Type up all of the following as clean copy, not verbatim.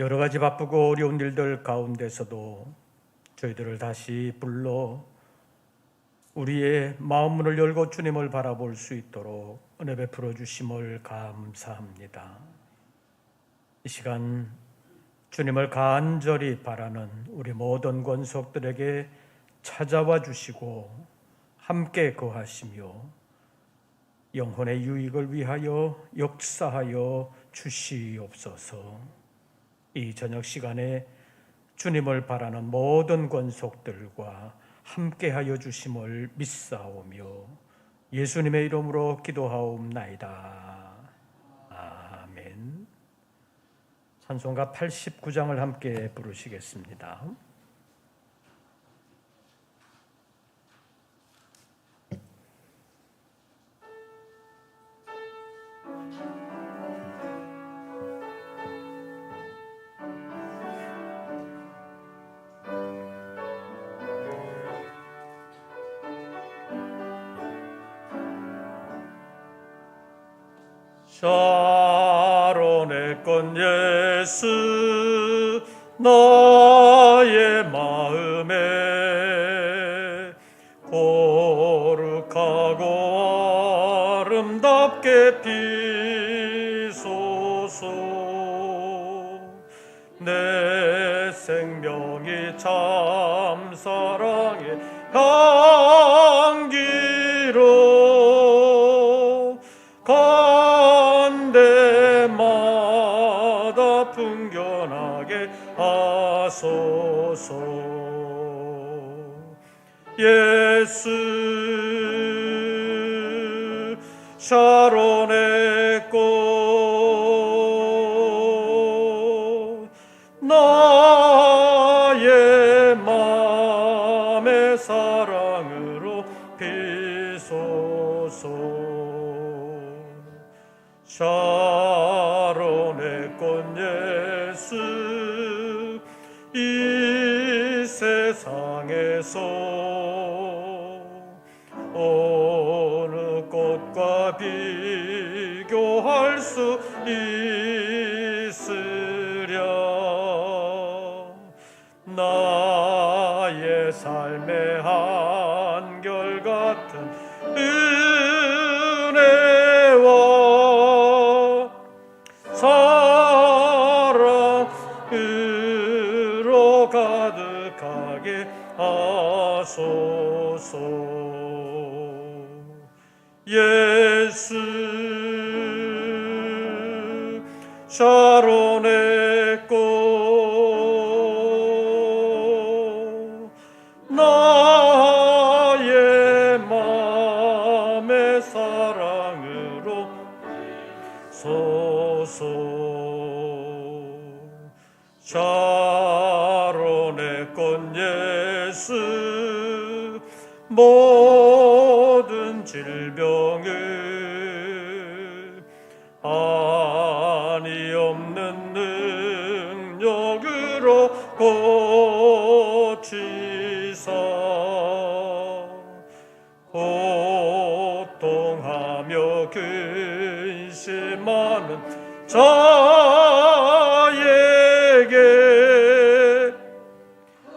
여러 가지 바쁘고 어려운 일들 가운데서도 저희들을 다시 불러 우리의 마음 문을 열고 주님을 바라볼 수 있도록 은혜 베풀어 주심을 감사합니다. 이 시간 주님을 간절히 바라는 우리 모든 권속들에게 찾아와 주시고 함께 거하시며 영혼의 유익을 위하여 역사하여 주시옵소서. 이 저녁 시간에 주님을 바라는 모든 권속들과 함께하여 주심을 믿사오며 예수님의 이름으로 기도하옵나이다. 아멘. 찬송가 89장을 함께 부르시겠습니다. 샤론의 꽃 예수 나의 마음에 거룩하고 아름답게 피소서. 내 생명이 참 사랑의 향기로 간데마다 풍겨나게 하소서. 예수 샤론의 꽃 나의 맘의 사랑으로 피소서. 샤론의 꽃 예수 이 세상에서 어느 꽃과 비교할 수 있으랴. 나의 삶의 한결같은 은혜와 사랑으로 가득하게 하소서. 예수 샤론의 꽃 나의 맘의 사랑으로 소서. 샤론의 꽃 예수 모든 질병을 한이 없는 능력으로 고치사 고통하며 근심하는 자에게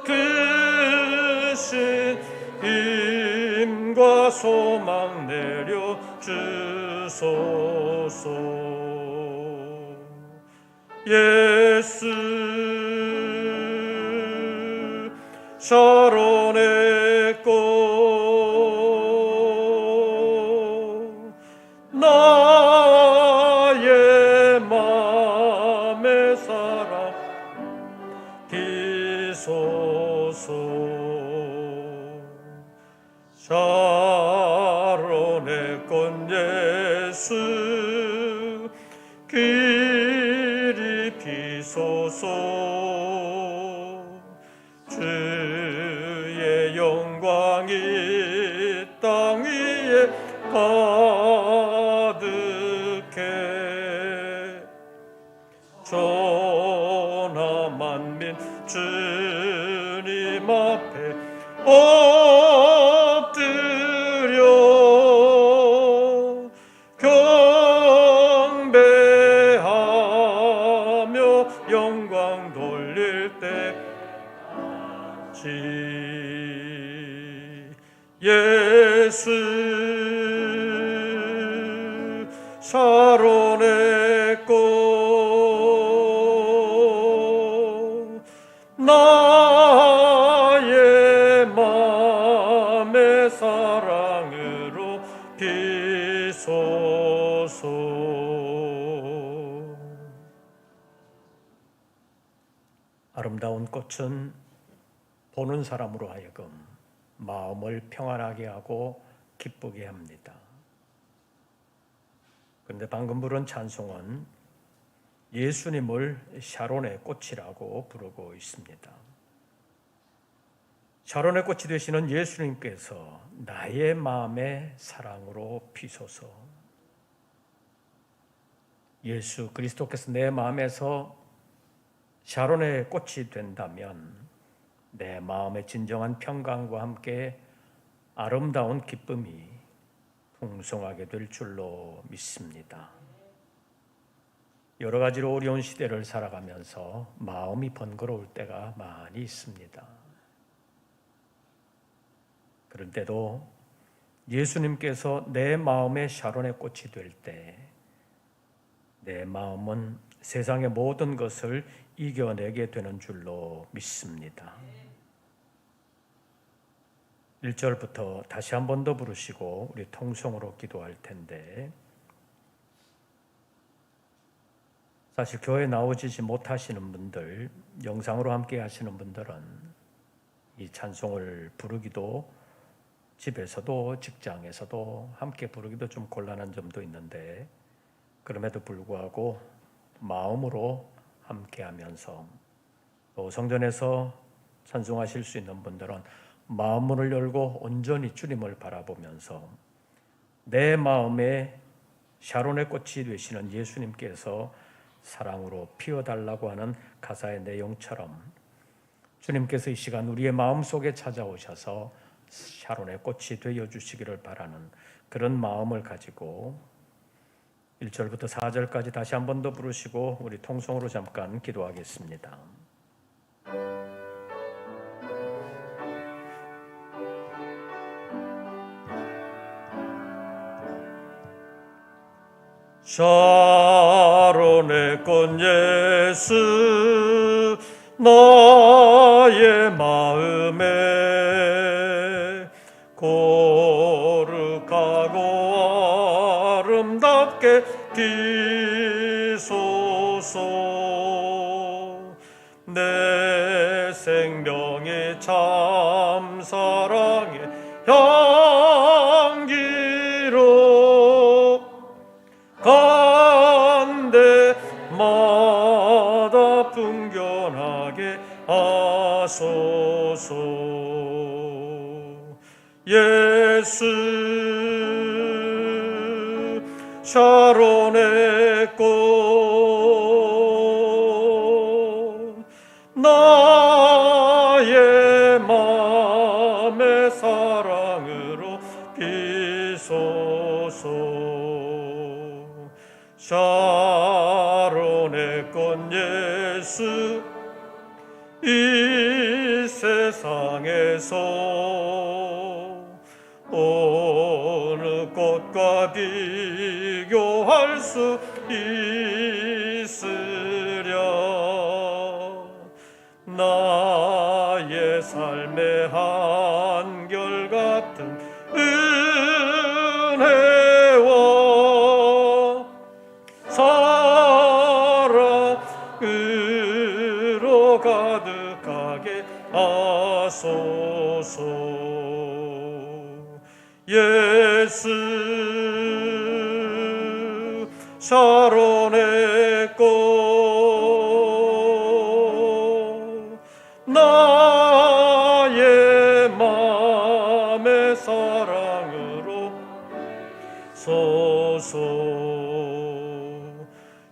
크신 힘과 소망 내려 주소서. 예수 샤론의 꽃 나의 맘의 사랑 피소서. 샤론의 꽃 예수 그리 피소서. 주의 영광이 땅 위에 가득해 전하 만민 주님 앞에 엎드려 경배하며 영광 예수 샤론의 꽃 나의 맘의 사랑으로 비소서. 아름다운 꽃은 보는 사람으로 하여금 마음을 평안하게 하고 기쁘게 합니다. 그런데 방금 부른 찬송은 예수님을 샤론의 꽃이라고 부르고 있습니다. 샤론의 꽃이 되시는 예수님께서 나의 마음의 사랑으로 피소서. 예수 그리스도께서 내 마음에서 샤론의 꽃이 된다면 내 마음의 진정한 평강과 함께 아름다운 기쁨이 풍성하게 될 줄로 믿습니다. 여러 가지로 어려운 시대를 살아가면서 마음이 번거로울 때가 많이 있습니다. 그럴 때도 예수님께서 내 마음의 샤론의 꽃이 될 때 내 마음은 세상의 모든 것을 이겨내게 되는 줄로 믿습니다. 1절부터 다시 한 번 더 부르시고 우리 통성으로 기도할 텐데, 사실 교회에 나오지 못하시는 분들, 영상으로 함께 하시는 분들은 이 찬송을 부르기도 집에서도 직장에서도 함께 부르기도 좀 곤란한 점도 있는데, 그럼에도 불구하고 마음으로 함께 하면서 또 성전에서 찬송하실 수 있는 분들은 마음문을 열고 온전히 주님을 바라보면서 내 마음에 샤론의 꽃이 되시는 예수님께서 사랑으로 피워달라고 하는 가사의 내용처럼 주님께서 이 시간 우리의 마음속에 찾아오셔서 샤론의 꽃이 되어주시기를 바라는 그런 마음을 가지고 1절부터 4절까지 다시 한 번 더 부르시고 우리 통성으로 잠깐 기도하겠습니다. 샤론의 꽃 예수 나의 마음에 거룩하고 아름답게 피소서. 내 생명의 참 사랑의 향기로 간대마다 풍겨나게 하소서. 예수 샤론의 꽃 나의 맘의 사랑으로 피소서. 샤론의 꽃 예수 이 세상에서 어느 꽃과 비교할 수 있으랴. 나의 삶의 한결같은 은혜와 사랑으로 가득하게 하소서. 예수 샤론의 꽃 나의 맘의 사랑으로 소서.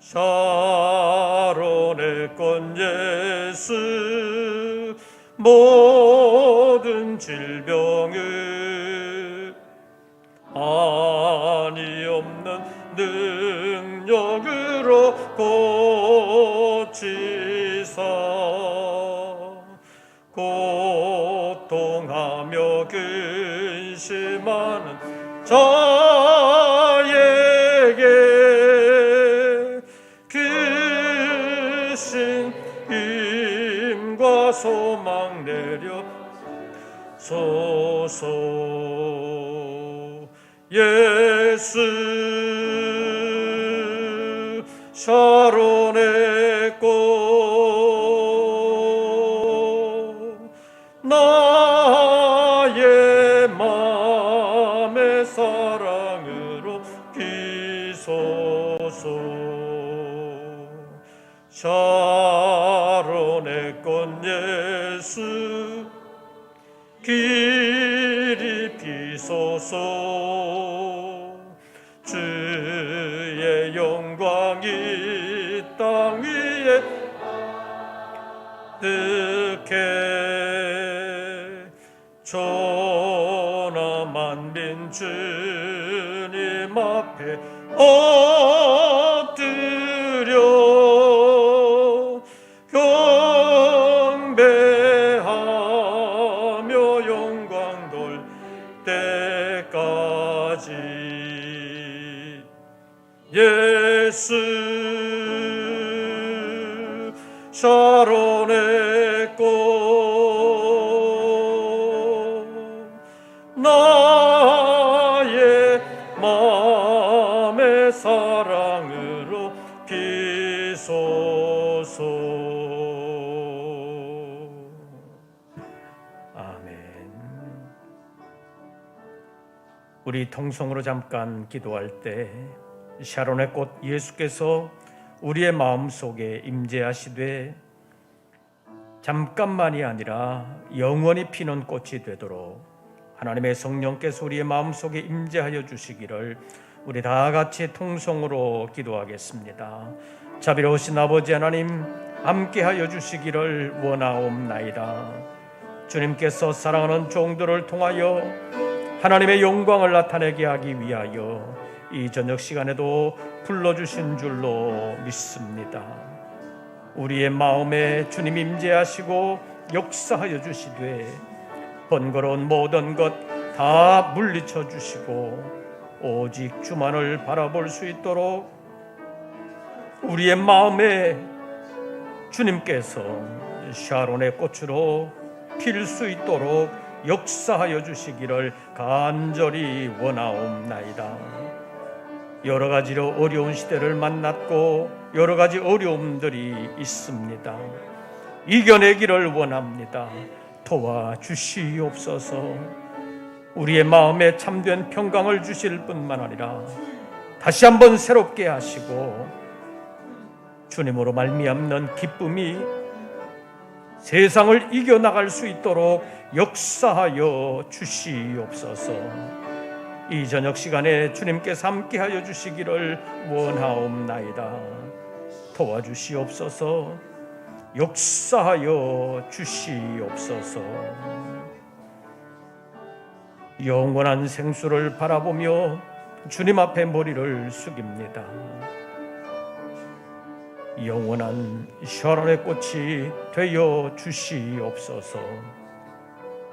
샤론의 꽃 예수 모든 질병을 한이 없는 능력으로 고치사 고통하 하며 근심하는 자에게 그 신 힘과 소망 내려 소서. 예수 샤론의 꽃 나의 맘의 사랑으로 피소서. 샤론의 꽃 예수 길이 피소서. 주의 영광이 땅 위에 뜨게 천하 만민 주님 앞에 엎드려 경배하며 영광 돌 때까지. 예수 샤론의 꽃 나의 맘의 사랑으로 피소서. 아멘. 우리 통성으로 잠깐 기도할 때 샤론의 꽃 예수께서 우리의 마음속에 임재하시되 잠깐만이 아니라 영원히 피는 꽃이 되도록 하나님의 성령께서 우리의 마음속에 임재하여 주시기를 우리 다 같이 통성으로 기도하겠습니다. 자비로우신 아버지 하나님, 함께하여 주시기를 원하옵나이다. 주님께서 사랑하는 종들을 통하여 하나님의 영광을 나타내게 하기 위하여 이 저녁 시간에도 불러주신 줄로 믿습니다. 우리의 마음에 주님 임재하시고 역사하여 주시되 번거로운 모든 것 다 물리쳐 주시고 오직 주만을 바라볼 수 있도록 우리의 마음에 주님께서 샤론의 꽃으로 필 수 있도록 역사하여 주시기를 간절히 원하옵나이다. 여러 가지로 어려운 시대를 만났고 여러 가지 어려움들이 있습니다. 이겨내기를 원합니다. 도와주시옵소서. 우리의 마음에 참된 평강을 주실 뿐만 아니라 다시 한번 새롭게 하시고 주님으로 말미암는 기쁨이 세상을 이겨나갈 수 있도록 역사하여 주시옵소서. 이 저녁 시간에 주님께서 함께하여 주시기를 원하옵나이다. 도와주시옵소서. 역사하여 주시옵소서. 영원한 생수를 바라보며 주님 앞에 머리를 숙입니다. 영원한 샤론의 꽃이 되어 주시옵소서.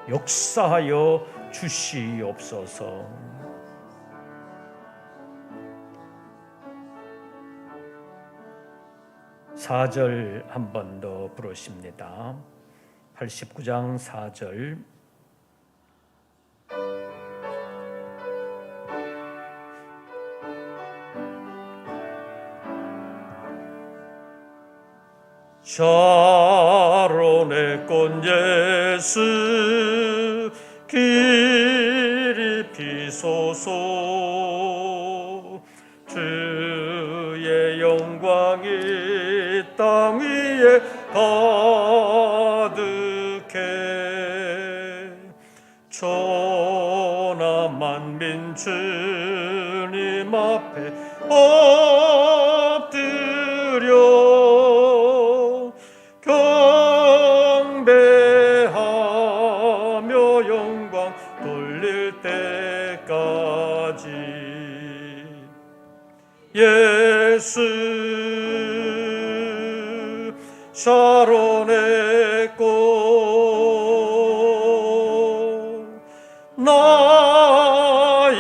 역사하여 주시옵소서. (4절) 한 번 더 부르십니다. 89장 4절. 샤론의 꽃 예수 길이 피소서. 주의 영광이 땅 위에 가득해 천하 만민 주님 앞에 엎드려 경배하며 영광 돌릴 때까지. 예수 샤론의 꽃 나의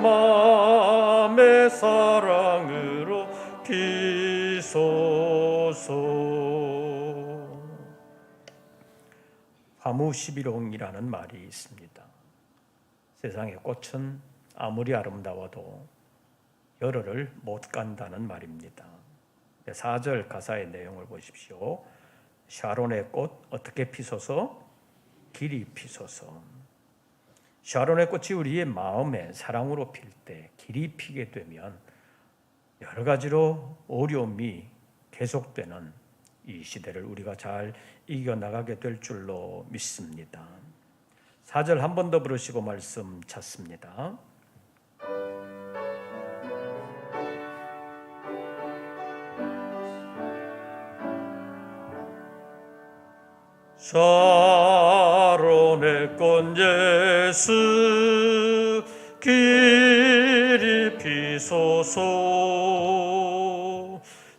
맘의 사랑으로 비소서. 화무시비롱이라는 말이 있습니다. 세상의 꽃은 아무리 아름다워도 열흘을 못 간다는 말입니다. 4절 가사의 내용을 보십시오. 샤론의 꽃 어떻게 피소서? 길이 피소서. 샤론의 꽃이 우리의 마음에 사랑으로 필 때, 길이 피게 되면 여러 가지로 어려움이 계속되는 이 시대를 우리가 잘 이겨나가게 될 줄로 믿습니다. 4절 한 번 더 부르시고 말씀 찾습니다. 샤론의 꽃 예수 길이 피소서.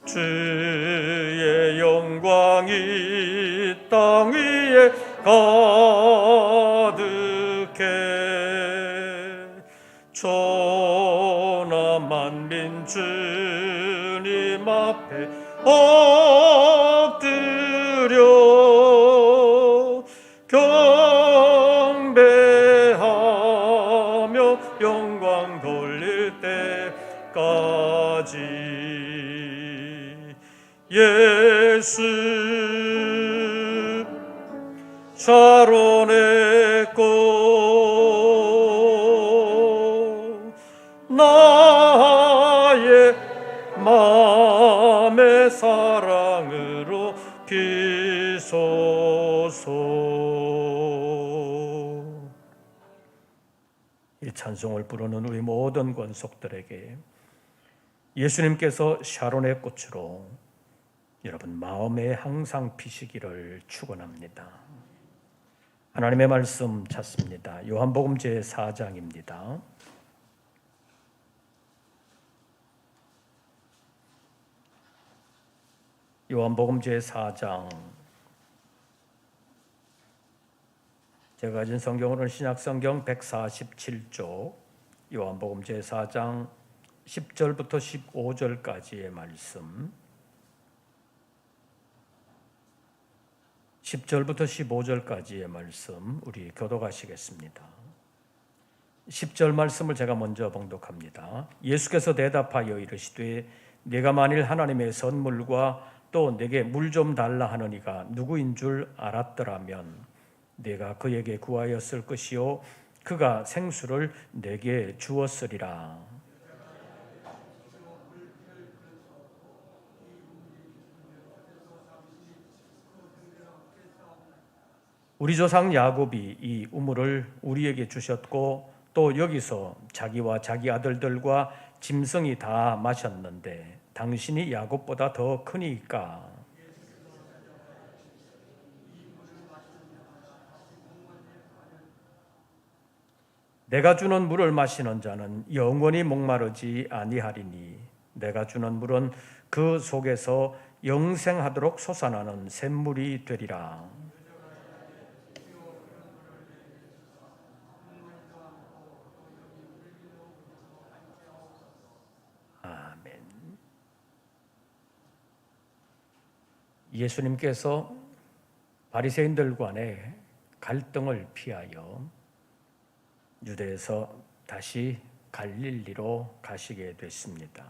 주의 영광이 땅 위에 가득해. 천하 만민 주님 앞에 엎드려 경배하며 영광 돌릴 때까지. 예수 샤론의 꽃 나의 맘의 사랑으로 피소서. 이 찬송을 부르는 우리 모든 권속들에게 예수님께서 샤론의 꽃으로 여러분 마음에 항상 피시기를 축원합니다. 하나님의 말씀 찾습니다. 요한복음 제4장입니다. 요한복음 제4장, 제가 가진 성경으로는 신약성경 147쪽, 요한복음 제4장 10절부터 15절까지의 말씀, 10절부터 15절까지의 말씀 우리 교독하시겠습니다. 10절 말씀을 제가 먼저 봉독합니다. 예수께서 대답하여 이르시되 내가 만일 하나님의 선물과 또 내게 물 좀 달라 하느니가 누구인 줄 알았더라면 내가 그에게 구하였을 것이요 그가 생수를 내게 주었으리라. 우리 조상 야곱이 이 우물을 우리에게 주셨고 또 여기서 자기와 자기 아들들과 짐승이 다 마셨는데 당신이 야곱보다 더 크니까. 내가 주는 물을 마시는 자는 영원히 목마르지 아니하리니 내가 주는 물은 그 속에서 영생하도록 솟아나는 샘물이 되리라. 예수님께서 바리새인들 간의 갈등을 피하여 유대에서 다시 갈릴리로 가시게 됐습니다.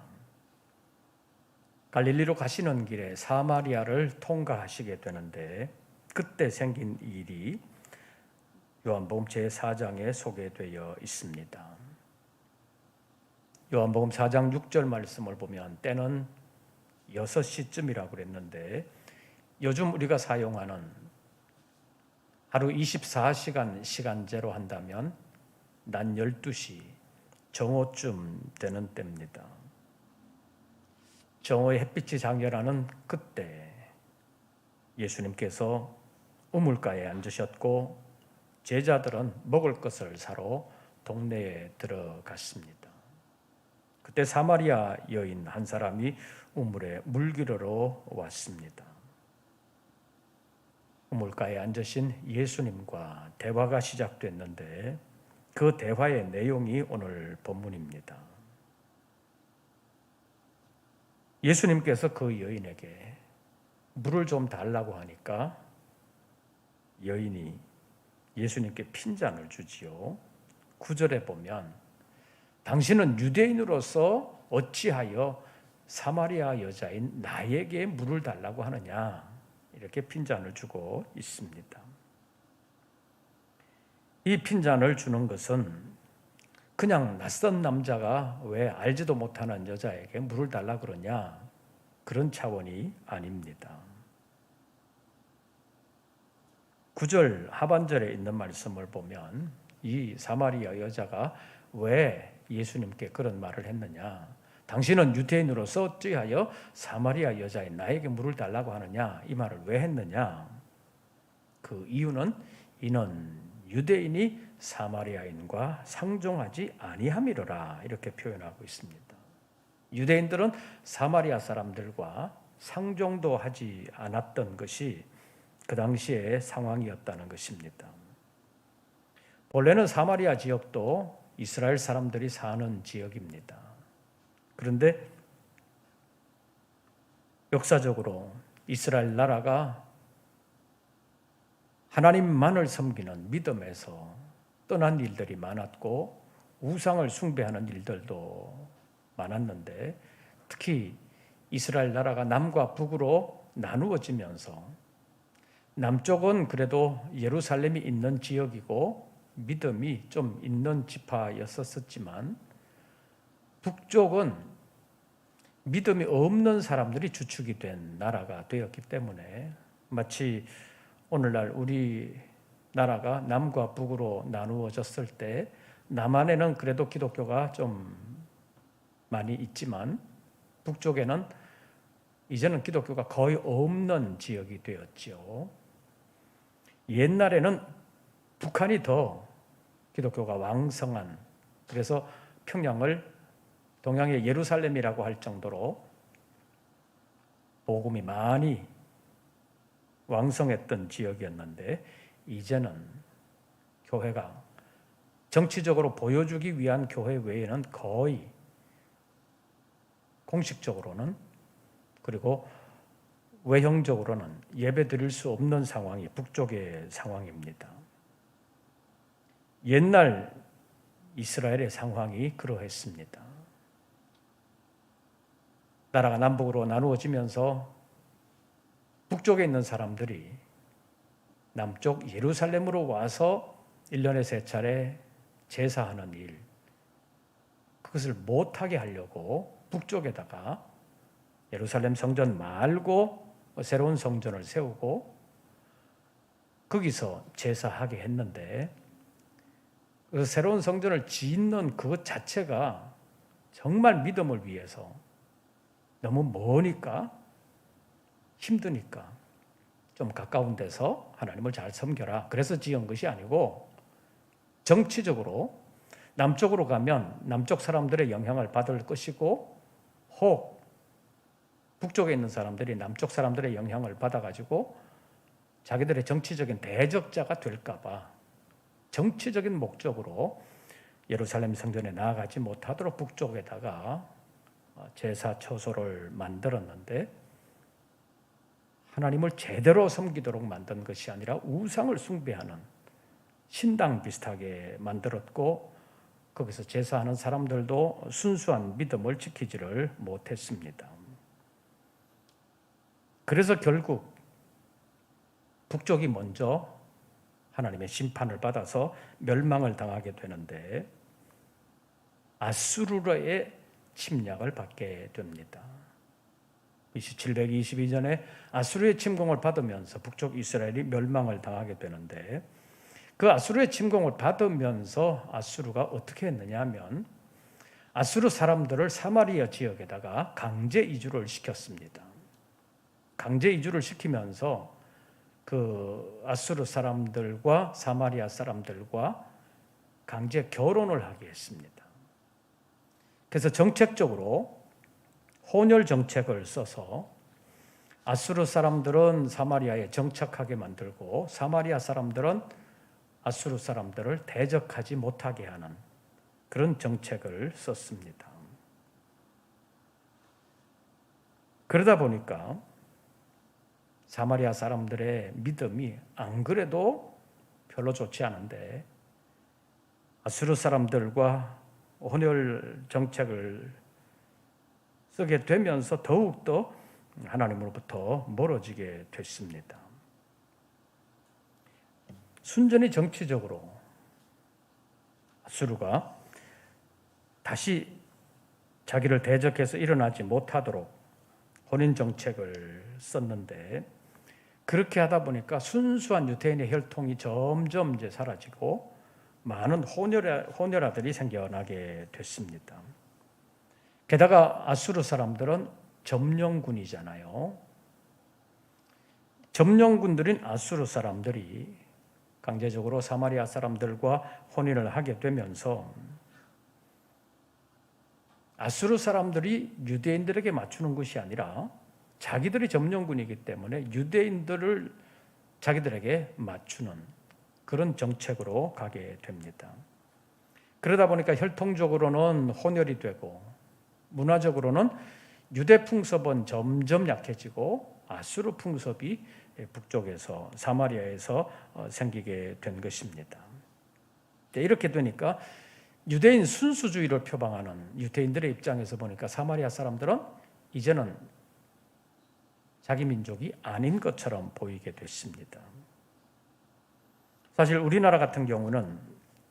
갈릴리로 가시는 길에 사마리아를 통과하시게 되는데 그때 생긴 일이 요한복음 제4장에 소개되어 있습니다. 요한복음 4장 6절 말씀을 보면 때는 6시쯤이라고 그랬는데 요즘 우리가 사용하는 하루 24시간 시간제로 한다면 낮 12시 정오쯤 되는 때입니다. 정오의 햇빛이 장렬하는 그때 예수님께서 우물가에 앉으셨고 제자들은 먹을 것을 사러 동네에 들어갔습니다. 그때 사마리아 여인 한 사람이 우물에 물 기르러 왔습니다. 우물가에 앉으신 예수님과 대화가 시작됐는데 그 대화의 내용이 오늘 본문입니다. 예수님께서 그 여인에게 물을 좀 달라고 하니까 여인이 예수님께 핀잔을 주지요. 9절에 보면 당신은 유대인으로서 어찌하여 사마리아 여자인 나에게 물을 달라고 하느냐, 이렇게 핀잔을 주고 있습니다. 이 핀잔을 주는 것은 그냥 낯선 남자가 왜 알지도 못하는 여자에게 물을 달라 그러냐, 그런 차원이 아닙니다. 9절 하반절에 있는 말씀을 보면 이 사마리아 여자가 왜 예수님께 그런 말을 했느냐, 당신은 유대인으로서 어찌하여 사마리아 여자인 나에게 물을 달라고 하느냐, 이 말을 왜 했느냐. 그 이유는 이는 유대인이 사마리아인과 상종하지 아니함이로라, 이렇게 표현하고 있습니다. 유대인들은 사마리아 사람들과 상종도 하지 않았던 것이 그 당시의 상황이었다는 것입니다. 본래는 사마리아 지역도 이스라엘 사람들이 사는 지역입니다. 그런데 역사적으로 이스라엘 나라가 하나님만을 섬기는 믿음에서 떠난 일들이 많았고 우상을 숭배하는 일들도 많았는데, 특히 이스라엘 나라가 남과 북으로 나누어지면서 남쪽은 그래도 예루살렘이 있는 지역이고 믿음이 좀 있는 지파였었지만 북쪽은 믿음이 없는 사람들이 주축이 된 나라가 되었기 때문에 마치 오늘날 우리 나라가 남과 북으로 나누어졌을 때 남한에는 그래도 기독교가 좀 많이 있지만 북쪽에는 이제는 기독교가 거의 없는 지역이 되었죠. 옛날에는 북한이 더 기독교가 왕성한, 그래서 평양을 동양의 예루살렘이라고 할 정도로 복음이 많이 왕성했던 지역이었는데, 이제는 교회가 정치적으로 보여주기 위한 교회 외에는 거의 공식적으로는, 그리고 외형적으로는 예배 드릴 수 없는 상황이 북쪽의 상황입니다. 옛날 이스라엘의 상황이 그러했습니다. 나라가 남북으로 나누어지면서 북쪽에 있는 사람들이 남쪽 예루살렘으로 와서 1년에 3차례 제사하는 일, 그것을 못하게 하려고 북쪽에다가 예루살렘 성전 말고 새로운 성전을 세우고 거기서 제사하게 했는데, 그 새로운 성전을 짓는 그것 자체가 정말 믿음을 위해서 너무 머니까 힘드니까 좀 가까운 데서 하나님을 잘 섬겨라, 그래서 지은 것이 아니고 정치적으로 남쪽으로 가면 남쪽 사람들의 영향을 받을 것이고, 혹 북쪽에 있는 사람들이 남쪽 사람들의 영향을 받아가지고 자기들의 정치적인 대적자가 될까 봐 정치적인 목적으로 예루살렘 성전에 나아가지 못하도록 북쪽에다가 제사 처소를 만들었는데, 하나님을 제대로 섬기도록 만든 것이 아니라 우상을 숭배하는 신당 비슷하게 만들었고, 거기서 제사하는 사람들도 순수한 믿음을 지키지를 못했습니다. 그래서 결국 북쪽이 먼저 하나님의 심판을 받아서 멸망을 당하게 되는데, 아수르의 침략을 받게 됩니다. BC 722년에 아수르의 침공을 받으면서 북쪽 이스라엘이 멸망을 당하게 되는데, 그 아수르의 침공을 받으면서 아수르가 어떻게 했느냐 하면 아수르 사람들을 사마리아 지역에다가 강제 이주를 시켰습니다. 강제 이주를 시키면서 그 아수르 사람들과 사마리아 사람들과 강제 결혼을 하게 했습니다. 그래서 정책적으로 혼혈 정책을 써서 아수르 사람들은 사마리아에 정착하게 만들고 사마리아 사람들은 아수르 사람들을 대적하지 못하게 하는 그런 정책을 썼습니다. 그러다 보니까 사마리아 사람들의 믿음이 안 그래도 별로 좋지 않은데 아수르 사람들과 혼혈 정책을 쓰게 되면서 더욱더 하나님으로부터 멀어지게 됐습니다. 순전히 정치적으로 아수르가 다시 자기를 대적해서 일어나지 못하도록 혼인 정책을 썼는데 그렇게 하다 보니까 순수한 유대인의 혈통이 점점 이제 사라지고 많은 혼혈아들이 생겨나게 됐습니다. 게다가 아수르 사람들은 점령군이잖아요. 점령군들인 아수르 사람들이 강제적으로 사마리아 사람들과 혼인을 하게 되면서 아수르 사람들이 유대인들에게 맞추는 것이 아니라 자기들이 점령군이기 때문에 유대인들을 자기들에게 맞추는 그런 정책으로 가게 됩니다. 그러다 보니까 혈통적으로는 혼혈이 되고 문화적으로는 유대 풍습은 점점 약해지고 아수르 풍습이 북쪽에서 사마리아에서 생기게 된 것입니다. 이렇게 되니까 유대인 순수주의를 표방하는 유대인들의 입장에서 보니까 사마리아 사람들은 이제는 자기 민족이 아닌 것처럼 보이게 됐습니다. 사실 우리나라 같은 경우는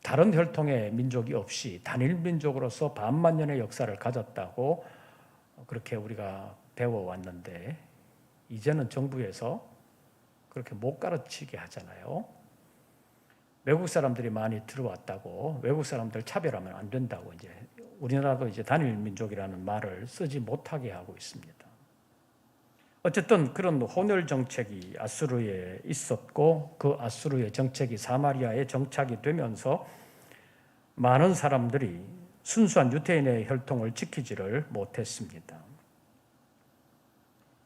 다른 혈통의 민족이 없이 단일 민족으로서 반만년의 역사를 가졌다고 그렇게 우리가 배워왔는데 이제는 정부에서 그렇게 못 가르치게 하잖아요. 외국 사람들이 많이 들어왔다고 외국 사람들 차별하면 안 된다고 이제 우리나라도 이제 단일 민족이라는 말을 쓰지 못하게 하고 있습니다. 어쨌든 그런 혼혈 정책이 아수르에 있었고 그 아수르의 정책이 사마리아에 정착이 되면서 많은 사람들이 순수한 유대인의 혈통을 지키지를 못했습니다.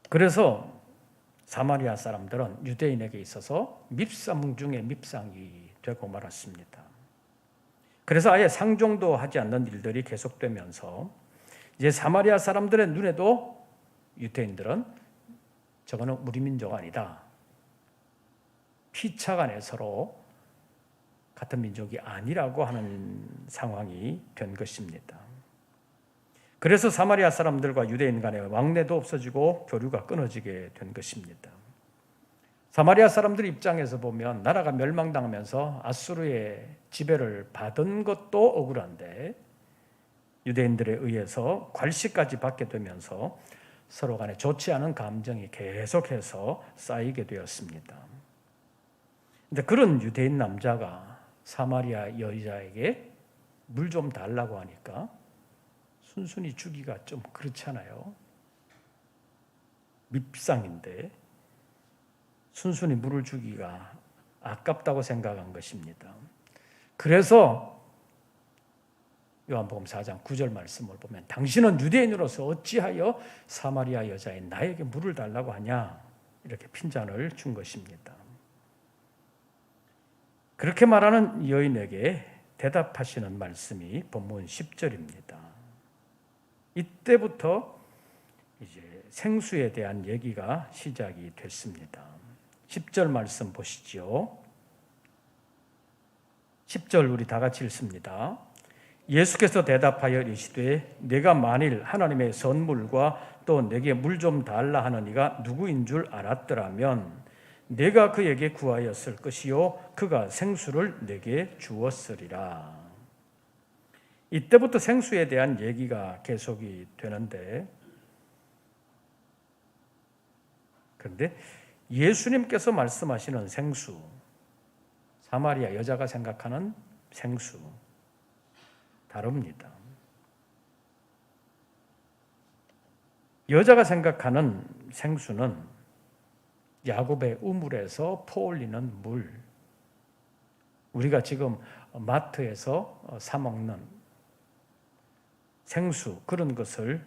그래서 사마리아 사람들은 유대인에게 있어서 밉상 중에 밉상이 되고 말았습니다. 그래서 아예 상종도 하지 않는 일들이 계속되면서 이제 사마리아 사람들의 눈에도 유대인들은 저거는 우리 민족 아니다. 피차간에 서로 같은 민족이 아니라고 하는 상황이 된 것입니다. 그래서 사마리아 사람들과 유대인 간의 왕래도 없어지고 교류가 끊어지게 된 것입니다. 사마리아 사람들 입장에서 보면 나라가 멸망당하면서 아수르의 지배를 받은 것도 억울한데 유대인들에 의해서 괄시까지 받게 되면서 서로 간에 좋지 않은 감정이 계속해서 쌓이게 되었습니다. 근데 그런 유대인 남자가 사마리아 여자에게 물 좀 달라고 하니까 순순히 주기가 좀 그렇잖아요. 밉상인데 순순히 물을 주기가 아깝다고 생각한 것입니다. 그래서 요한복음 4장 9절 말씀을 보면 당신은 유대인으로서 어찌하여 사마리아 여자인 나에게 물을 달라고 하냐 이렇게 핀잔을 준 것입니다. 그렇게 말하는 여인에게 대답하시는 말씀이 본문 10절입니다. 이때부터 이제 생수에 대한 얘기가 시작이 됐습니다. 10절 말씀 보시죠. 10절 우리 다 같이 읽습니다. 예수께서 대답하여 이르시되 내가 만일 하나님의 선물과 또 내게 물 좀 달라 하는 이가 누구인 줄 알았더라면 내가 그에게 구하였을 것이요 그가 생수를 내게 주었으리라. 이때부터 생수에 대한 얘기가 계속이 되는데 그런데 예수님께서 말씀하시는 생수, 사마리아 여자가 생각하는 생수 다릅니다. 여자가 생각하는 생수는 야곱의 우물에서 퍼올리는 물, 우리가 지금 마트에서 사 먹는 생수 그런 것을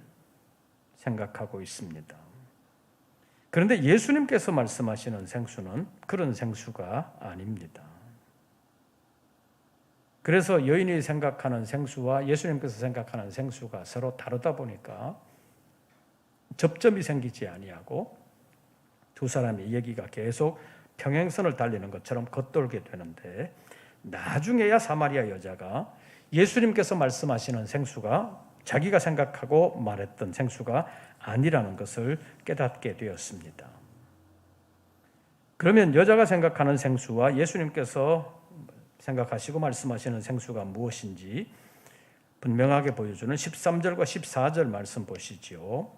생각하고 있습니다. 그런데 예수님께서 말씀하시는 생수는 그런 생수가 아닙니다. 그래서 여인이 생각하는 생수와 예수님께서 생각하는 생수가 서로 다르다 보니까 접점이 생기지 아니하고 두 사람의 얘기가 계속 평행선을 달리는 것처럼 겉돌게 되는데, 나중에야 사마리아 여자가 예수님께서 말씀하시는 생수가 자기가 생각하고 말했던 생수가 아니라는 것을 깨닫게 되었습니다. 그러면 여자가 생각하는 생수와 예수님께서 생각하시고 말씀하시는 생수가 무엇인지 분명하게 보여주는 13절과 14절 말씀 보시죠.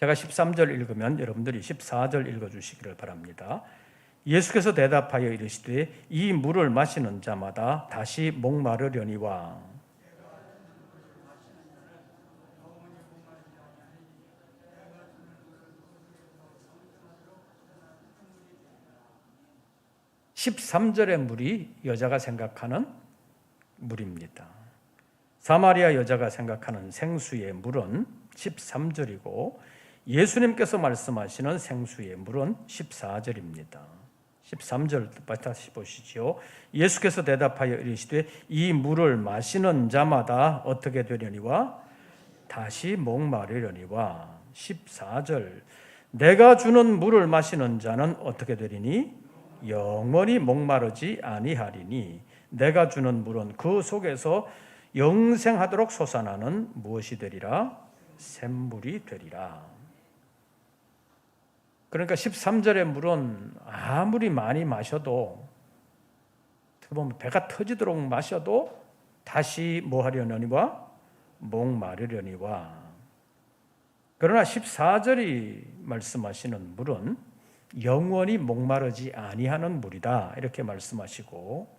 제가 13절 읽으면 여러분들이 14절 읽어주시기를 바랍니다. 예수께서 대답하여 이르시되 이 물을 마시는 자마다 다시 목마르려니와 13절의 물이 여자가 생각하는 물입니다. 사마리아 여자가 생각하는 생수의 물은 13절이고 예수님께서 말씀하시는 생수의 물은 14절입니다. 13절 다시 보시죠. 예수께서 대답하여 이르시되 이 물을 마시는 자마다 어떻게 되려니와 다시 목마르려니와 14절 내가 주는 물을 마시는 자는 어떻게 되리니 영원히 목마르지 아니하리니 내가 주는 물은 그 속에서 영생하도록 솟아나는 무엇이 되리라? 샘물이 되리라. 그러니까 13절의 물은 아무리 많이 마셔도, 어떻게 보면 배가 터지도록 마셔도 다시 뭐 하려니와 목마르려니와. 그러나 14절이 말씀하시는 물은 영원히 목마르지 아니하는 물이다 이렇게 말씀하시고,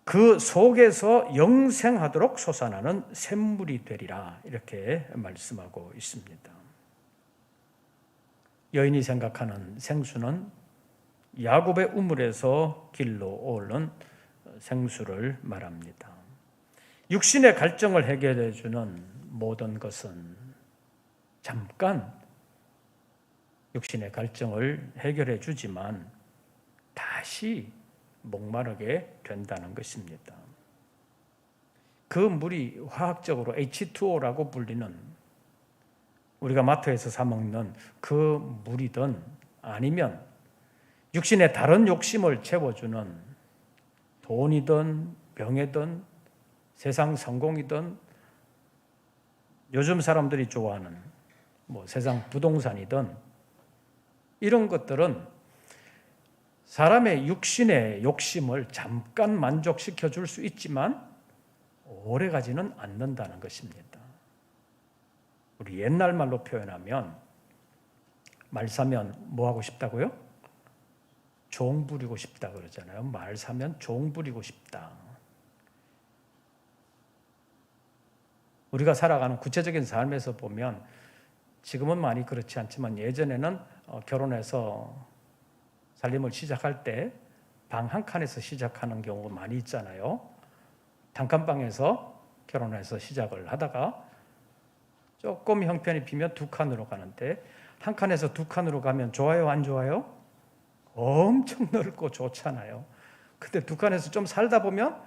그 속에서 영생하도록 솟아나는 샘물이 되리라 이렇게 말씀하고 있습니다. 여인이 생각하는 생수는 야곱의 우물에서 길러 오르는 생수를 말합니다. 육신의 갈증을 해결해 주는 모든 것은 잠깐 육신의 갈증을 해결해 주지만 다시 목마르게 된다는 것입니다. 그 물이 화학적으로 H2O라고 불리는, 우리가 마트에서 사 먹는 그 물이든 아니면 육신의 다른 욕심을 채워주는 돈이든 명예든 세상 성공이든 요즘 사람들이 좋아하는 세상 부동산이든 이런 것들은 사람의 육신의 욕심을 잠깐 만족시켜 줄 수 있지만 오래 가지는 않는다는 것입니다. 우리 옛날 말로 표현하면 말 사면 뭐 하고 싶다고요? 종 부리고 싶다 그러잖아요. 말 사면 종 부리고 싶다. 우리가 살아가는 구체적인 삶에서 보면 지금은 많이 그렇지 않지만 예전에는 결혼해서 살림을 시작할 때 방 한 칸에서 시작하는 경우가 많이 있잖아요. 단칸방에서 결혼해서 시작을 하다가 조금 형편이 비면 두 칸으로 가는데, 한 칸에서 두 칸으로 가면 좋아요, 안 좋아요? 엄청 넓고 좋잖아요. 근데 두 칸에서 좀 살다 보면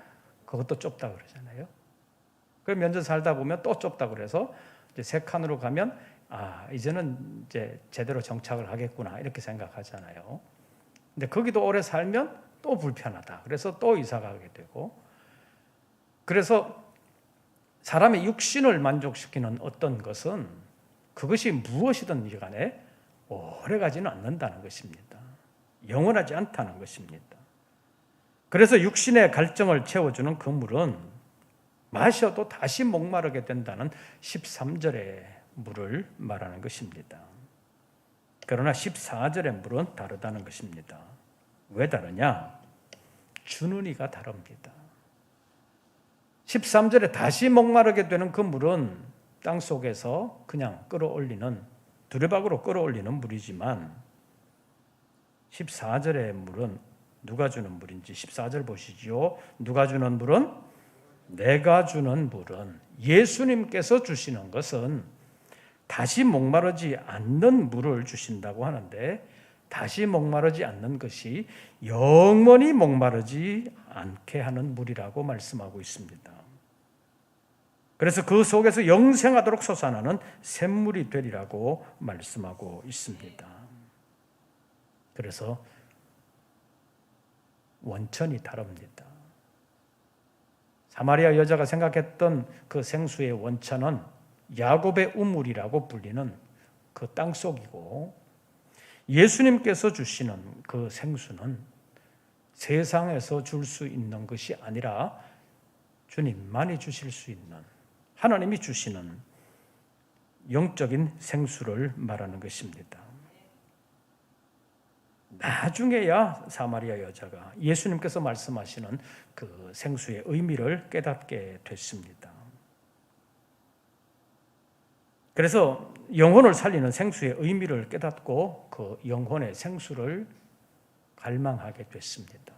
그것도 좁다 그러잖아요. 그럼 몇 년 살다 보면 또 좁다 그래서 이제 세 칸으로 가면 이제는 이제 제대로 정착을 하겠구나 이렇게 생각하잖아요. 근데 거기도 오래 살면 또 불편하다. 그래서 또 이사 가게 되고, 그래서 사람의 육신을 만족시키는 어떤 것은 그것이 무엇이든 간에 오래 가지는 않는다는 것입니다. 영원하지 않다는 것입니다. 그래서 육신의 갈증을 채워주는 그 물은 마셔도 다시 목마르게 된다는 13절의 물을 말하는 것입니다. 그러나 14절의 물은 다르다는 것입니다. 왜 다르냐? 주는 이가 다릅니다. 13절에 다시 목마르게 되는 그 물은 땅속에서 그냥 끌어올리는, 두레박으로 끌어올리는 물이지만 14절의 물은 누가 주는 물인지 14절 보시죠. 누가 주는 물은? 내가 주는 물은, 예수님께서 주시는 것은 다시 목마르지 않는 물을 주신다고 하는데, 다시 목마르지 않는 것이 영원히 목마르지 않게 하는 물이라고 말씀하고 있습니다. 그래서 그 속에서 영생하도록 솟아나는 샘물이 되리라고 말씀하고 있습니다. 그래서 원천이 다릅니다. 사마리아 여자가 생각했던 그 생수의 원천은 야곱의 우물이라고 불리는 그 땅속이고, 예수님께서 주시는 그 생수는 세상에서 줄 수 있는 것이 아니라 주님만이 주실 수 있는, 하나님이 주시는 영적인 생수를 말하는 것입니다. 나중에야 사마리아 여자가 예수님께서 말씀하시는 그 생수의 의미를 깨닫게 됐습니다. 그래서 영혼을 살리는 생수의 의미를 깨닫고 그 영혼의 생수를 갈망하게 됐습니다.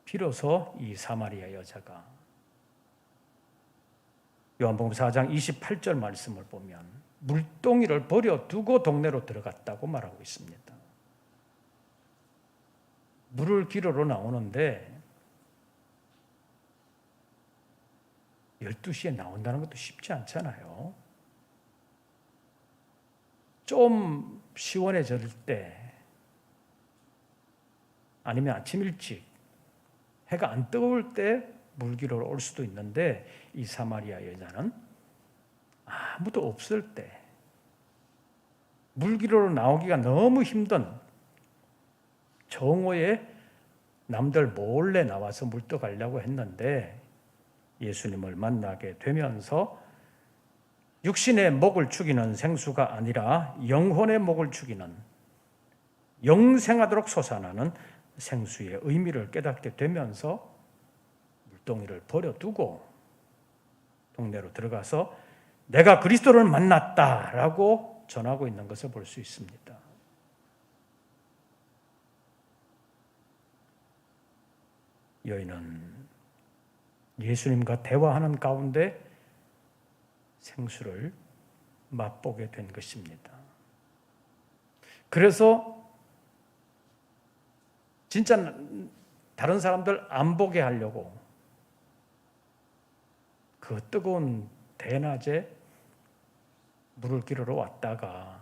비로소 이 사마리아 여자가 요한복음 4장 28절 말씀을 보면 물동이를 버려두고 동네로 들어갔다고 말하고 있습니다. 물을 기르러 나오는데 12시에 나온다는 것도 쉽지 않잖아요. 좀 시원해질 때, 아니면 아침 일찍 해가 안 뜨거울 때 물기로 올 수도 있는데, 이 사마리아 여자는 아무도 없을 때 물기로 나오기가 너무 힘든 정오에 남들 몰래 나와서 물 떠가려고 했는데, 예수님을 만나게 되면서 육신의 목을 축이는 생수가 아니라 영혼의 목을 축이는, 영생하도록 솟아나는 생수의 의미를 깨닫게 되면서 물동이를 버려두고 동네로 들어가서 내가 그리스도를 만났다라고 전하고 있는 것을 볼 수 있습니다. 여인은 예수님과 대화하는 가운데 생수를 맛보게 된 것입니다. 그래서 진짜 다른 사람들 안 보게 하려고 그 뜨거운 대낮에 물을 기르러 왔다가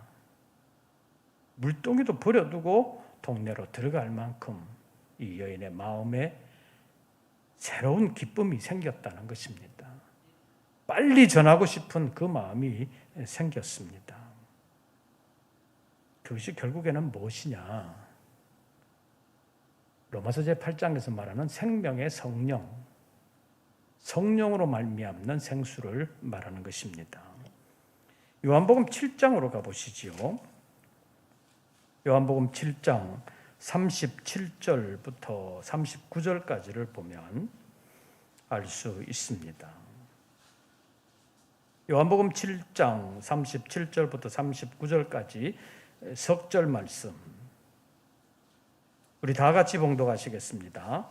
물동이도 버려두고 동네로 들어갈 만큼 이 여인의 마음에 새로운 기쁨이 생겼다는 것입니다. 빨리 전하고 싶은 그 마음이 생겼습니다. 그것이 결국에는 무엇이냐? 로마서 제8장에서 말하는 생명의 성령, 성령으로 말미암는 생수를 말하는 것입니다. 요한복음 7장으로 가보시죠. 요한복음 7장 37절부터 39절까지를 보면 알 수 있습니다. 요한복음 7장 37절부터 39절까지 석절 말씀, 우리 다 같이 봉독하시겠습니다.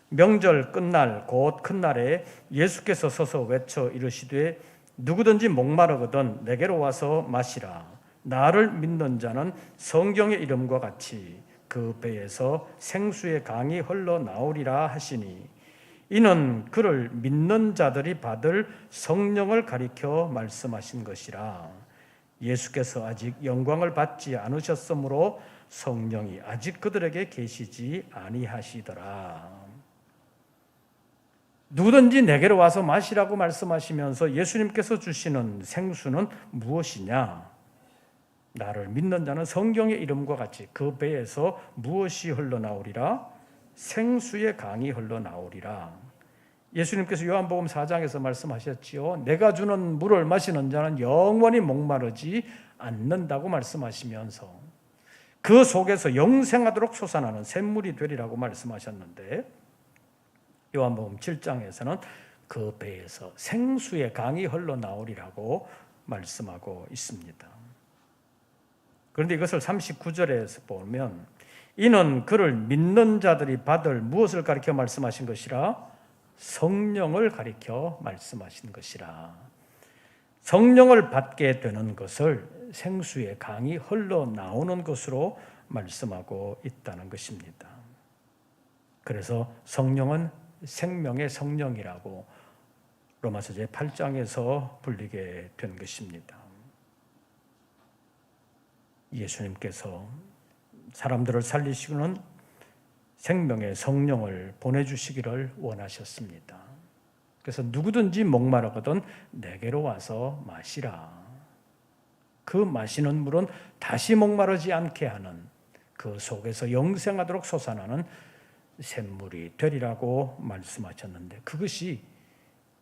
명절 끝날 곧 큰 날에 예수께서 서서 외쳐 이르시되 누구든지 목마르거든 내게로 와서 마시라. 나를 믿는 자는 성경의 이름과 같이 그 배에서 생수의 강이 흘러나오리라 하시니, 이는 그를 믿는 자들이 받을 성령을 가리켜 말씀하신 것이라. 예수께서 아직 영광을 받지 않으셨으므로 성령이 아직 그들에게 계시지 아니하시더라. 누구든지 내게로 와서 마시라고 말씀하시면서 예수님께서 주시는 생수는 무엇이냐? 나를 믿는 자는 성경의 이름과 같이 그 배에서 무엇이 흘러나오리라? 생수의 강이 흘러나오리라. 예수님께서 요한복음 4장에서 말씀하셨지요. 내가 주는 물을 마시는 자는 영원히 목마르지 않는다고 말씀하시면서 그 속에서 영생하도록 솟아나는 샘물이 되리라고 말씀하셨는데, 요한복음 7장에서는 그 배에서 생수의 강이 흘러나오리라고 말씀하고 있습니다. 그런데 이것을 39절에서 보면 이는 그를 믿는 자들이 받을 무엇을 가리켜 말씀하신 것이라? 성령을 가리켜 말씀하신 것이라. 성령을 받게 되는 것을 생수의 강이 흘러나오는 것으로 말씀하고 있다는 것입니다. 그래서 성령은 생명의 성령이라고 로마서 제8장에서 불리게 된 것입니다. 예수님께서 사람들을 살리시고는 생명의 성령을 보내주시기를 원하셨습니다. 그래서 누구든지 목마르거든 내게로 와서 마시라. 그 마시는 물은 다시 목마르지 않게 하는, 그 속에서 영생하도록 솟아나는 샘물이 되리라고 말씀하셨는데, 그것이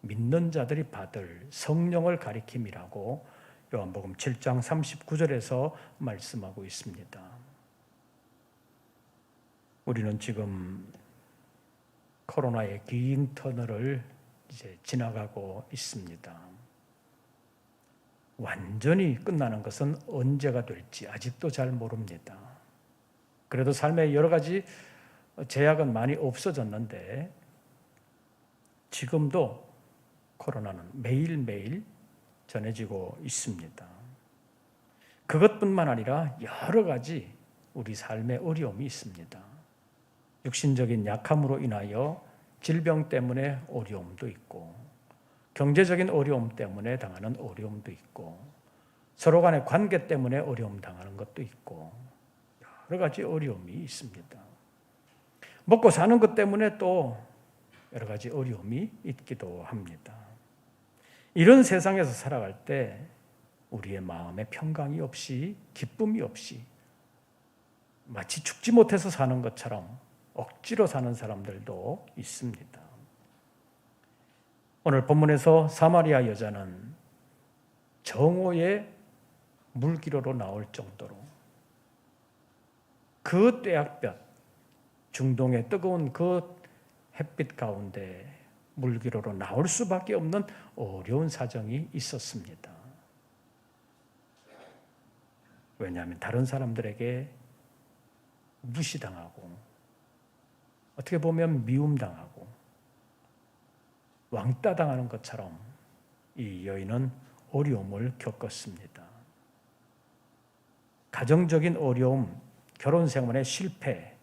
믿는 자들이 받을 성령을 가리킴이라고 요한복음 7장 39절에서 말씀하고 있습니다. 우리는 지금 코로나의 긴 터널을 이제 지나가고 있습니다. 완전히 끝나는 것은 언제가 될지 아직도 잘 모릅니다. 그래도 삶에 여러 가지 제약은 많이 없어졌는데 지금도 코로나는 매일매일 전해지고 있습니다. 그것뿐만 아니라 여러 가지 우리 삶에 어려움이 있습니다. 육신적인 약함으로 인하여 질병 때문에 어려움도 있고, 경제적인 어려움 때문에 당하는 어려움도 있고, 서로 간의 관계 때문에 어려움 당하는 것도 있고, 여러 가지 어려움이 있습니다. 먹고 사는 것 때문에 또 여러 가지 어려움이 있기도 합니다. 이런 세상에서 살아갈 때 우리의 마음에 평강이 없이, 기쁨이 없이, 마치 죽지 못해서 사는 것처럼 억지로 사는 사람들도 있습니다. 오늘 본문에서 사마리아 여자는 정오의 물기로로 나올 정도로 그 떼약볕, 중동의 뜨거운 그 햇빛 가운데 물기로로 나올 수밖에 없는 어려운 사정이 있었습니다. 왜냐하면 다른 사람들에게 무시당하고, 어떻게 보면 미움당하고 왕따당하는 것처럼 이 여인은 어려움을 겪었습니다. 가정적인 어려움, 결혼 생활의 실패,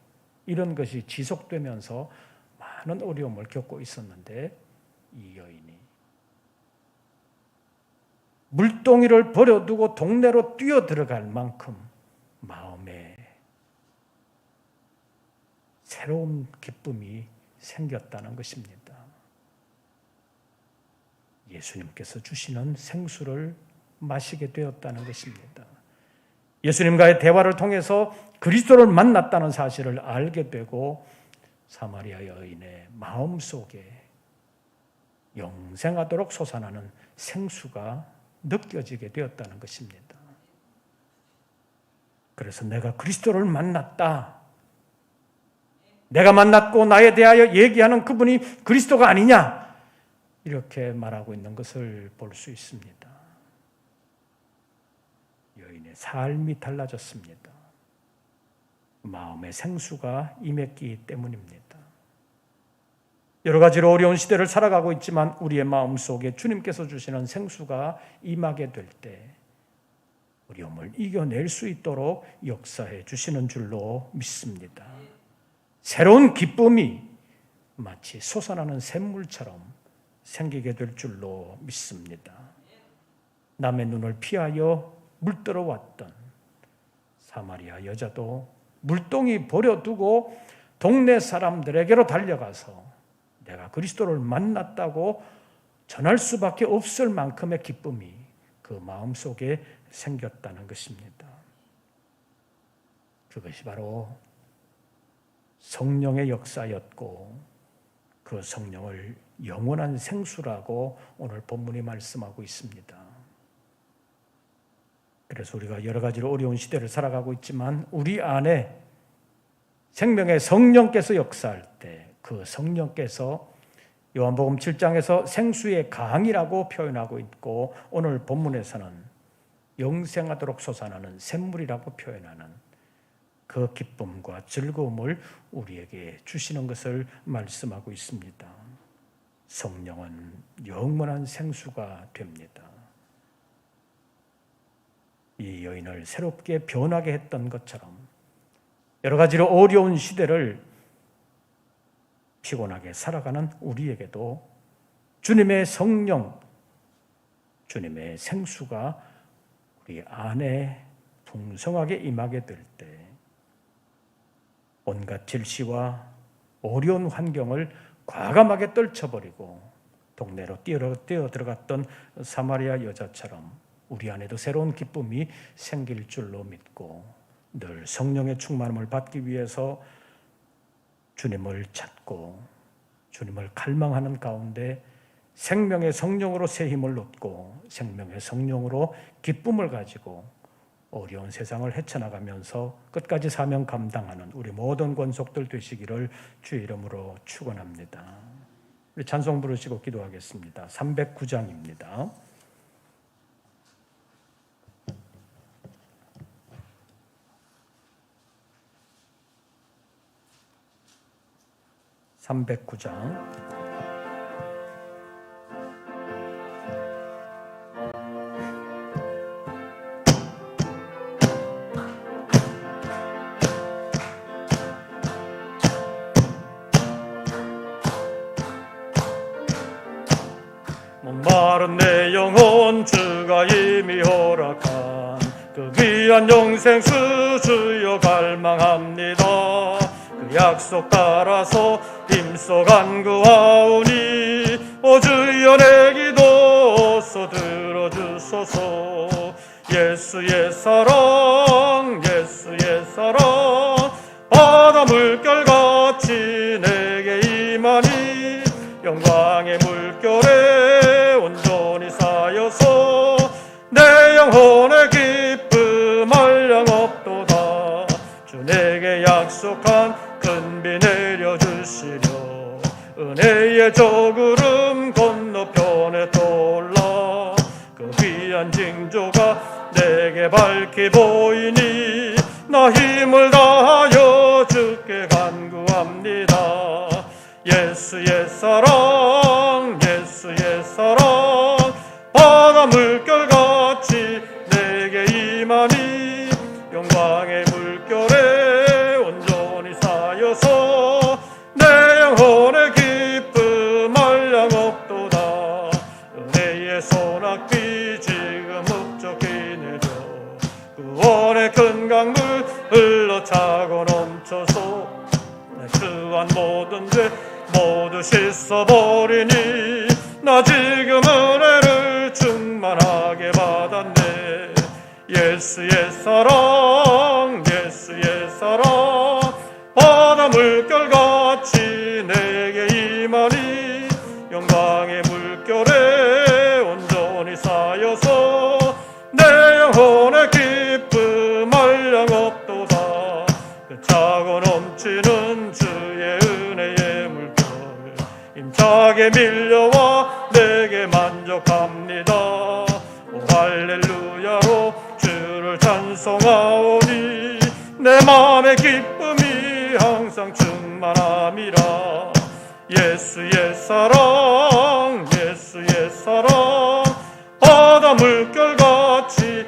이런 것이 지속되면서 많은 어려움을 겪고 있었는데, 이 여인이 물동이를 버려두고 동네로 뛰어들어갈 만큼 마음에 새로운 기쁨이 생겼다는 것입니다. 예수님께서 주시는 생수를 마시게 되었다는 것입니다. 예수님과의 대화를 통해서 그리스도를 만났다는 사실을 알게 되고, 사마리아 여인의 마음속에 영생하도록 솟아나는 생수가 느껴지게 되었다는 것입니다. 그래서 내가 그리스도를 만났다, 내가 만났고 나에 대하여 얘기하는 그분이 그리스도가 아니냐, 이렇게 말하고 있는 것을 볼 수 있습니다. 여인의 삶이 달라졌습니다. 마음의 생수가 임했기 때문입니다. 여러 가지로 어려운 시대를 살아가고 있지만 우리의 마음속에 주님께서 주시는 생수가 임하게 될 때 어려움을 이겨낼 수 있도록 역사해 주시는 줄로 믿습니다. 새로운 기쁨이 마치 솟아나는 샘물처럼 생기게 될 줄로 믿습니다. 남의 눈을 피하여 물들어 왔던 사마리아 여자도 물동이 버려두고 동네 사람들에게로 달려가서 내가 그리스도를 만났다고 전할 수밖에 없을 만큼의 기쁨이 그 마음속에 생겼다는 것입니다. 그것이 바로 성령의 역사였고, 그 성령을 영원한 생수라고 오늘 본문이 말씀하고 있습니다. 그래서 우리가 여러 가지로 어려운 시대를 살아가고 있지만 우리 안에 생명의 성령께서 역사할 때 그 성령께서 요한복음 7장에서 생수의 강이라고 표현하고 있고, 오늘 본문에서는 영생하도록 솟아나는 샘물이라고 표현하는 그 기쁨과 즐거움을 우리에게 주시는 것을 말씀하고 있습니다. 성령은 영원한 생수가 됩니다. 이 여인을 새롭게 변하게 했던 것처럼 여러 가지로 어려운 시대를 피곤하게 살아가는 우리에게도 주님의 성령, 주님의 생수가 우리 안에 풍성하게 임하게 될 때 온갖 질시와 어려운 환경을 과감하게 떨쳐버리고 동네로 뛰어 들어갔던 사마리아 여자처럼 우리 안에도 새로운 기쁨이 생길 줄로 믿고 늘 성령의 충만함을 받기 위해서 주님을 찾고 주님을 갈망하는 가운데 생명의 성령으로 새 힘을 얻고 생명의 성령으로 기쁨을 가지고 어려운 세상을 헤쳐나가면서 끝까지 사명 감당하는 우리 모든 권속들 되시기를 주의 이름으로 축원합니다. 우리 찬송 부르시고 기도하겠습니다. 309장입니다. 목마른 내 영혼 주가 이미 허락한 그 귀한 영생수 주여 갈망합니다. 그 약속 따라서 힘써 간구하오니 오 주여 내 기도 어서 들어주소서. 예수의 사랑 예수의 사랑 바다 물결같이 내게 임하니 영광의 물결에 온전히 쌓여서 내 영혼의 기쁨 한량없도다. 주 내게 약속한 큰 비 내려주시려 은혜의 저구름 건너편에 떠올라 그 귀한 징조가 내게 밝히 보이니 나 힘을 다하여 주께 간구합니다. 예수의 사랑 예수의 사랑 바다 물결같이 내게 임하니 영광의 물결에 온전히 쌓여서 내 영혼의 기쁨 한량없도다. 은혜의 소낙비 지금 흡족히 내려 구원의 큰 강물 흘러차고 넘쳐서 그한 모든 죄 모두 씻어버리니 나 지금 은혜를 충만하게 받았네. 예수의 사랑 예수의 사랑 바다 물결같이 내게 임하니 영광의 물결에 온전히 쌓여서 내 영혼의 기쁨 한량없도다. 그 차고 넘치는 주의 은혜의 물결 힘차게 밀려와 내게 만족합니다. 오 할렐루야로 주를 찬송하오니 내 마음의 기쁨이 항상 충만함이라. 예수의 사랑 예수의 사랑 바다 물결같이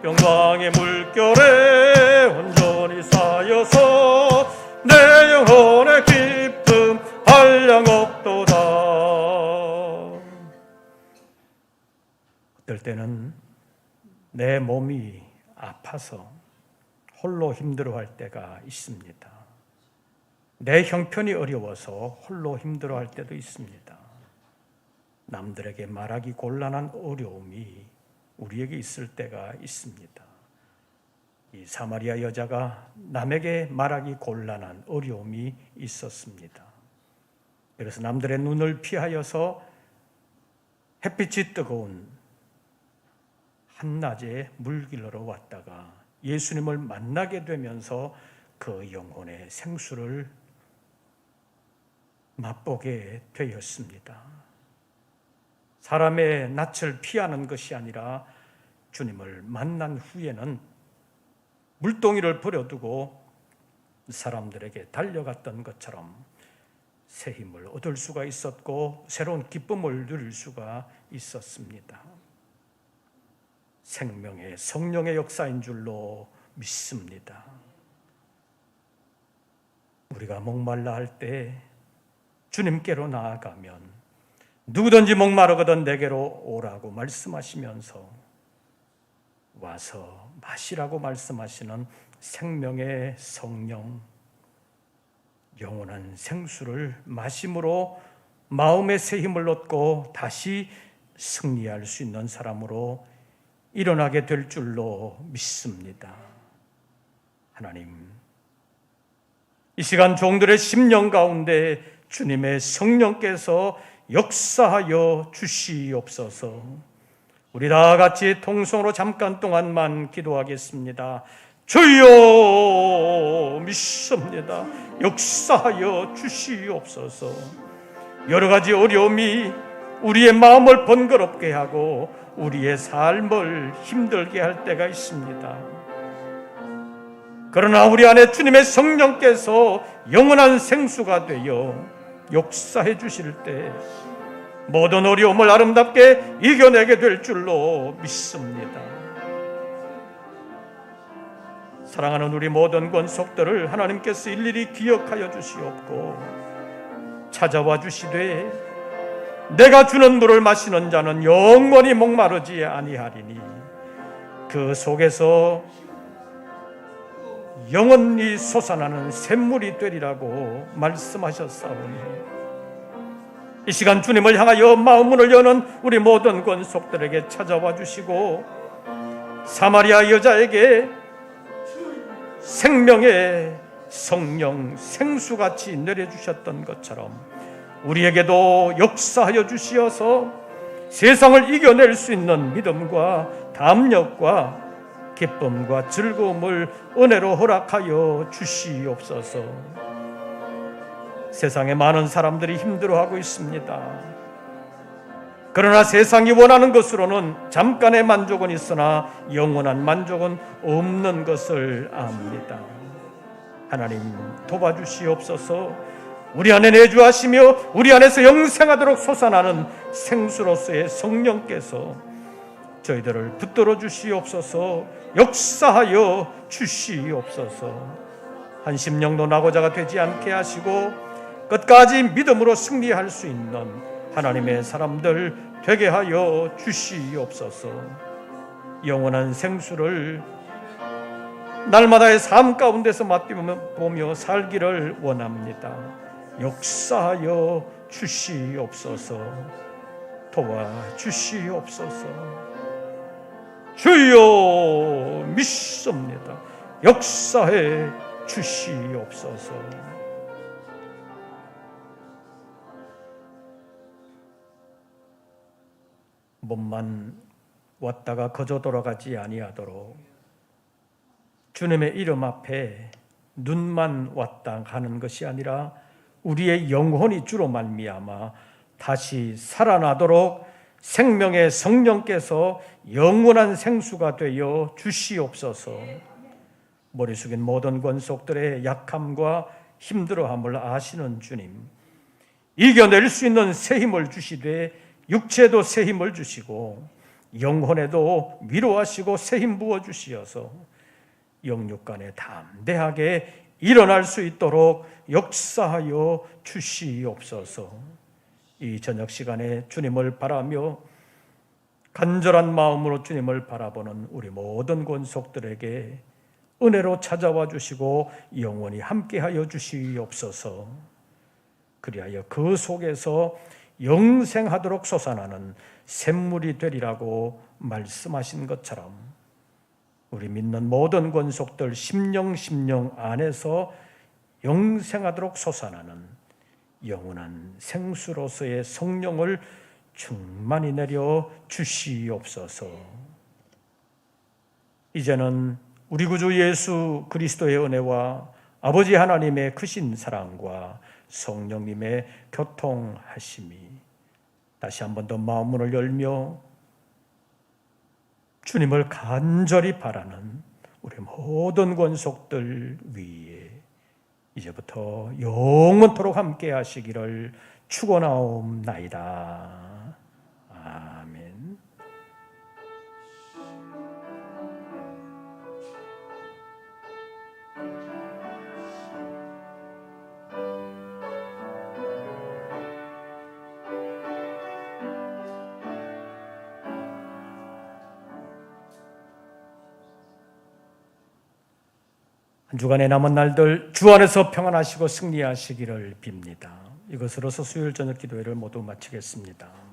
영광의 물결에 온전히 쌓여서 내 영혼의 기쁨 한량없도다. 어떨 때는 내 몸이 아파서 홀로 힘들어할 때가 있습니다. 내 형편이 어려워서 홀로 힘들어할 때도 있습니다. 남들에게 말하기 곤란한 어려움이 우리에게 있을 때가 있습니다. 이 사마리아 여자가 남에게 말하기 곤란한 어려움이 있었습니다. 그래서 남들의 눈을 피하여서 햇빛이 뜨거운 한낮에 물길로 왔다가 예수님을 만나게 되면서 그 영혼의 생수를 맛보게 되었습니다. 사람의 낯을 피하는 것이 아니라 주님을 만난 후에는 물동이를 버려두고 사람들에게 달려갔던 것처럼 새 힘을 얻을 수가 있었고 새로운 기쁨을 누릴 수가 있었습니다. 생명의 성령의 역사인 줄로 믿습니다. 우리가 목말라 할 때 주님께로 나아가면 누구든지 목마르거든 내게로 오라고 말씀하시면서 와서 마시라고 말씀하시는 생명의 성령, 영원한 생수를 마심으로 마음의 새 힘을 얻고 다시 승리할 수 있는 사람으로 일어나게 될 줄로 믿습니다. 하나님, 이 시간 종들의 심령 가운데 주님의 성령께서 역사하여 주시옵소서. 우리 다 같이 통성으로 잠깐 동안만 기도하겠습니다. 주여, 믿습니다. 역사하여 주시옵소서. 여러 가지 어려움이 우리의 마음을 번거롭게 하고 우리의 삶을 힘들게 할 때가 있습니다. 그러나 우리 안에 주님의 성령께서 영원한 생수가 되어 역사해 주실 때 모든 어려움을 아름답게 이겨내게 될 줄로 믿습니다. 사랑하는 우리 모든 권속들을 하나님께서 일일이 기억하여 주시옵고 찾아와 주시되 내가 주는 물을 마시는 자는 영원히 목마르지 아니하리니 그 속에서 영원히 솟아나는 샘물이 되리라고 말씀하셨사오니 이 시간 주님을 향하여 마음문을 여는 우리 모든 권속들에게 찾아와 주시고 사마리아 여자에게 생명의 성령 생수같이 내려주셨던 것처럼 우리에게도 역사하여 주시어서 세상을 이겨낼 수 있는 믿음과 담력과 기쁨과 즐거움을 은혜로 허락하여 주시옵소서. 세상에 많은 사람들이 힘들어하고 있습니다. 그러나 세상이 원하는 것으로는 잠깐의 만족은 있으나 영원한 만족은 없는 것을 압니다. 하나님 도와주시옵소서. 우리 안에 내주하시며 우리 안에서 영생하도록 솟아나는 생수로서의 성령께서 저희들을 붙들어 주시옵소서. 역사하여 주시옵소서. 한 심령도 낙오자가 되지 않게 하시고 끝까지 믿음으로 승리할 수 있는 하나님의 사람들 되게 하여 주시옵소서. 영원한 생수를 날마다의 삶 가운데서 맛보며 살기를 원합니다. 역사하여 주시옵소서. 도와주시옵소서. 주여, 믿습니다. 역사해 주시옵소서. 몸만 왔다가 거저 돌아가지 아니하도록 주님의 이름 앞에 눈만 왔다 가는 것이 아니라 우리의 영혼이 주로 말미암아 다시 살아나도록 생명의 성령께서 영원한 생수가 되어 주시옵소서. 머리 숙인 모든 권속들의 약함과 힘들어함을 아시는 주님, 이겨낼 수 있는 새 힘을 주시되 육체도 새 힘을 주시고 영혼에도 위로하시고 새 힘 부어주시어서 영육간에 담대하게 일어날 수 있도록 역사하여 주시옵소서. 이 저녁 시간에 주님을 바라며 간절한 마음으로 주님을 바라보는 우리 모든 권속들에게 은혜로 찾아와 주시고 영원히 함께하여 주시옵소서. 그리하여 그 속에서 영생하도록 솟아나는 샘물이 되리라고 말씀하신 것처럼 우리 믿는 모든 권속들 심령 안에서 영생하도록 솟아나는 영원한 생수로서의 성령을 충만히 내려 주시옵소서. 이제는 우리 구주 예수 그리스도의 은혜와 아버지 하나님의 크신 사랑과 성령님의 교통하심이 다시 한 번 더 마음문을 열며 주님을 간절히 바라는 우리 모든 권속들 위에 이제부터 영원토록 함께 하시기를 축원하옵나이다. 아멘. 한 주간의 남은 날들 주 안에서 평안하시고 승리하시기를 빕니다. 이것으로서 수요일 저녁 기도회를 모두 마치겠습니다.